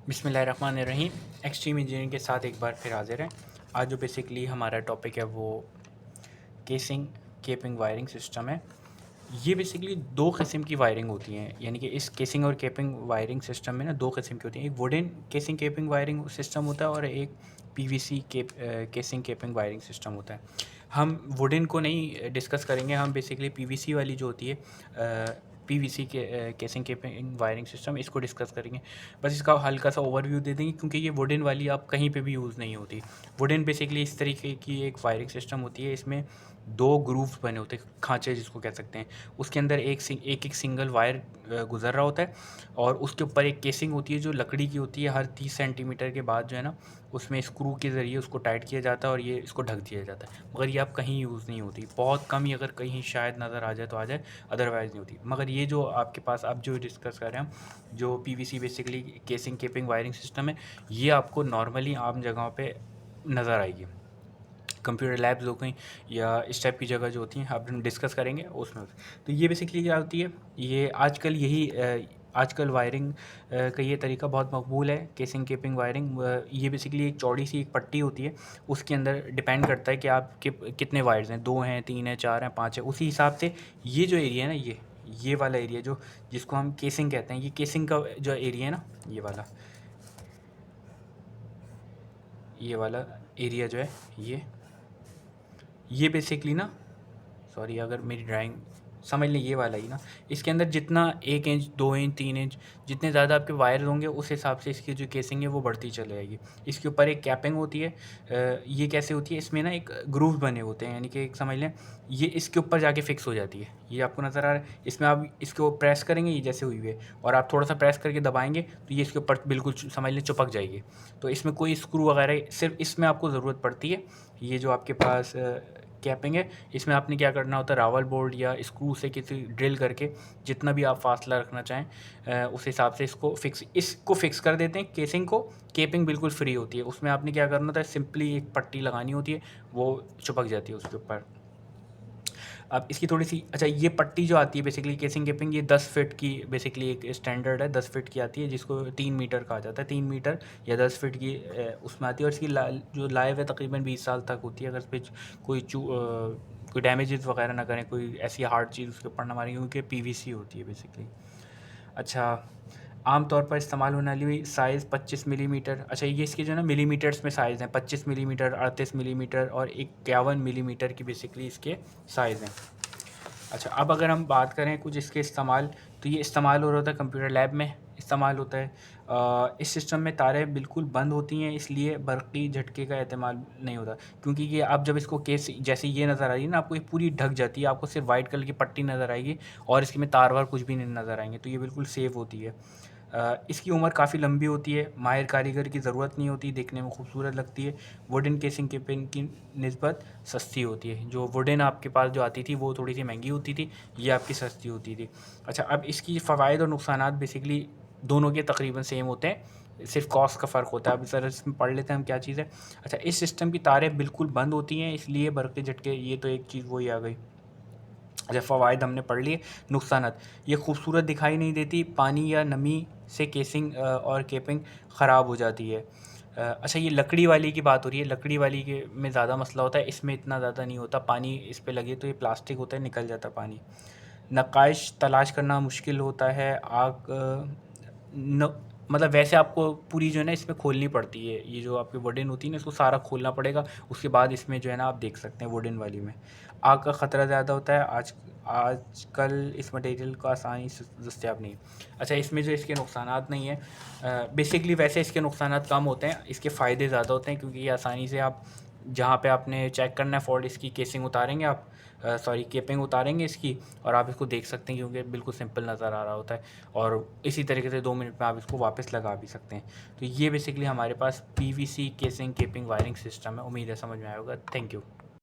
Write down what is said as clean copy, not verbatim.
बिस्मिल्लाहिर्रहमानिर्रहीम। Extreme engineering के साथ एक बार फिर हाजिर हैं। आज जो बेसिकली हमारा टॉपिक है वो केसिंग केपिंग वायरिंग सिस्टम है। ये बेसिकली दो किस्म की वायरिंग होती हैं, यानी कि इस केसिंग और केपिंग वायरिंग सिस्टम में ना दो किस्म की होती हैं। एक wooden casing capping wiring system होता है और एक PVC casing capping wiring system होता है। हम वुडन को नहीं डिस्कस करेंगे, हम बेसिकली पीवीसी वाली जो होती है पीवीसी के केसिंग केपिंग वायरिंग सिस्टम, इसको डिस्कस करेंगे। बस इसका हल्का सा ओवरव्यू दे देंगे क्योंकि ये वुडन वाली आप कहीं पे भी यूज़ नहीं होती। वुडन बेसिकली इस तरीके की एक वायरिंग सिस्टम होती है, इसमें दो ग्रूव्स बने होते हैं, खांचे जिसको कह सकते हैं। उसके अंदर एक सिंगल वायर गुजर रहा होता है और उसके ऊपर एक केसिंग होती है जो लकड़ी की होती है। हर 30 सेंटीमीटर के बाद जो है ना उसमें स्क्रू के ज़रिए उसको टाइट किया जाता है और ये इसको ढक दिया जाता है। मगर ये आप कहीं यूज़ नहीं होती, बहुत कम ही, अगर कहीं शायद नज़र आ जाए तो आ जाए, अदरवाइज़ नहीं होती। मगर ये जो आपके पास अब जो डिस्कस कर रहे हैं हम, जो PVC basically casing capping wiring system है, ये आपको नॉर्मली आम जगहों पे नज़र आएगी। कंप्यूटर लैब्स हो गई या इस टाइप की जगह जो होती हैं, अब हम डिस्कस करेंगे उसमें। तो ये बेसिकली क्या होती है, ये आजकल वायरिंग का ये तरीका बहुत मकबूल है, केसिंग केपिंग वायरिंग। ये बेसिकली एक चौड़ी सी एक पट्टी होती है, उसके अंदर डिपेंड करता है कि आपके कितने वायर्स हैं, 2 हैं, 3 हैं, 4 हैं, 5 हैं, उसी हिसाब से ये जो एरिया है ना, ये वाला एरिया जो जिसको हम केसिंग कहते हैं, ये केसिंग का जो एरिया है ना, ये वाला एरिया जो है, ये बेसिकली ना, सॉरी अगर मेरी ड्राइंग समझ लें, ये वाला ही ना, इसके अंदर जितना 1 इंच, 2 इंच, 3 इंच जितने ज़्यादा आपके वायर होंगे उस हिसाब से इसकी जो केसिंग है वो बढ़ती चली जाएगी। इसके ऊपर एक कैपिंग होती है। ये कैसे होती है, इसमें ना एक ग्रूव बने होते हैं, यानी कि एक समझ लें ये इसके ऊपर जाके फिक्स हो जाती है। ये आपको नज़र आ रहा है, इसमें आप इसको प्रेस करेंगे, ये जैसे हुई हुई है, और आप थोड़ा सा प्रेस करके दबाएंगे तो ये इसके ऊपर बिल्कुल समझ लें चिपक जाएगी। तो इसमें कोई स्क्रू वगैरह सिर्फ इसमें आपको ज़रूरत पड़ती है। ये जो आपके पास कैपिंग है, इसमें आपने क्या करना होता है, रावल बोल्ट या स्क्रू से किसी ड्रिल करके जितना भी आप फासला रखना चाहें उस हिसाब से इसको फिक्स कर देते हैं केसिंग को। केपिंग बिल्कुल फ्री होती है, उसमें आपने क्या करना होता है, सिंपली एक पट्टी लगानी होती है, वो चिपक जाती है उसके ऊपर। अब इसकी थोड़ी सी, अच्छा, ये पट्टी जो आती है बेसिकली केसिंग केपिंग, ये 10 फीट की बेसिकली एक स्टैंडर्ड है, 10 फीट की आती है, जिसको 3 मीटर कहा जाता है। 3 मीटर या 10 फीट की उसमें आती है, और इसकी जो लाइफ है तकरीबन 20 साल तक होती है, अगर इस पर कोई डैमेजेस वगैरह ना करें, कोई ऐसी हार्ड चीज़ उसके ऊपर ना मारें, क्योंकि पीवीसी होती है बेसिकली। अच्छा, आमतौर पर इस्तेमाल होने वाली साइज़ 25 मिलीमीटर। अच्छा, ये इसके जो है ना मिलीमीटर्स में साइज़ हैं, 25 मिलीमीटर, 38 मिलीमीटर और 51 मिलीमीटर की बेसिकली इसके साइज़ हैं। अच्छा, अब अगर हम बात करें कुछ इसके इस्तेमाल, तो ये इस्तेमाल हो रहा होता है कंप्यूटर लैब में इस्तेमाल होता है। इस सिस्टम में तारें बिल्कुल बंद होती हैं, इसलिए बरक़ी झटके का इस्तेमाल नहीं होता, क्योंकि ये आप जब इसको केस जैसे ये नज़र आ रही है ना, आपको ये पूरी ढक जाती है, आपको सिर्फ वाइट कलर की पट्टी नज़र आएगी और इसके में तार वार कुछ भी नहीं नज़र आएंगे, तो ये बिल्कुल सेफ़ होती है। इसकी उम्र काफ़ी लंबी होती है, माहिर कारीगर की ज़रूरत नहीं होती, देखने में खूबसूरत लगती है। वुडन केसिंग के पेन की निस्बत सस्ती होती है। जो वुडन आपके पास जो आती थी वो थोड़ी सी महंगी होती थी, ये आपकी सस्ती होती थी। अच्छा, अब इसकी फ़वाइद और नुकसानात बेसिकली दोनों के तकरीबन सेम होते हैं, सिर्फ कॉस्ट का फ़र्क होता है। अब ज़रा इसमें पढ़ लेते हैं हम क्या चीज़ है। अच्छा, इस सिस्टम की तारें बिल्कुल बंद होती हैं, इसलिए बरक़ी झटके, ये तो एक चीज़ वही आ गई। अच्छा, फ़वाइद हमने पढ़ लिए। नुकसानात, ये खूबसूरत दिखाई नहीं देती, पानी या नमी से केसिंग और केपिंग ख़राब हो जाती है। अच्छा, ये लकड़ी वाली की बात हो रही है, लकड़ी वाली के में ज़्यादा मसला होता है, इसमें इतना ज़्यादा नहीं होता। पानी इस पे लगे तो ये प्लास्टिक होता है, निकल जाता पानी। नक़ाश तलाश करना मुश्किल होता है। आग न मतलब वैसे आपको पूरी जो है ना इसमें खोलनी पड़ती है, ये जो आपकी वुडन होती है ना, इसको सारा खोलना पड़ेगा, उसके बाद इसमें जो है ना आप देख सकते हैं वुडन वाली में। आग का ख़तरा ज़्यादा होता है, आजकल इस मटेरियल को आसानी से दस्तयाब नहीं है। अच्छा, इसमें जो इसके नुकसानात नहीं है, बेसिकली वैसे इसके नुकसानात कम होते हैं, इसके फ़ायदे ज़्यादा होते हैं, क्योंकि ये आसानी से आप जहाँ पे आपने चेक करना है फॉल्ट, इसकी केसिंग उतारेंगे आप, सॉरी केपिंग उतारेंगे इसकी, और आप इसको देख सकते हैं क्योंकि बिल्कुल सिंपल नज़र आ रहा होता है, और इसी तरीके से 2 मिनट में आप इसको वापस लगा भी सकते हैं। तो ये बेसिकली हमारे पास PVC casing capping wiring system है। उम्मीद है समझ में आया होगा। Thank you.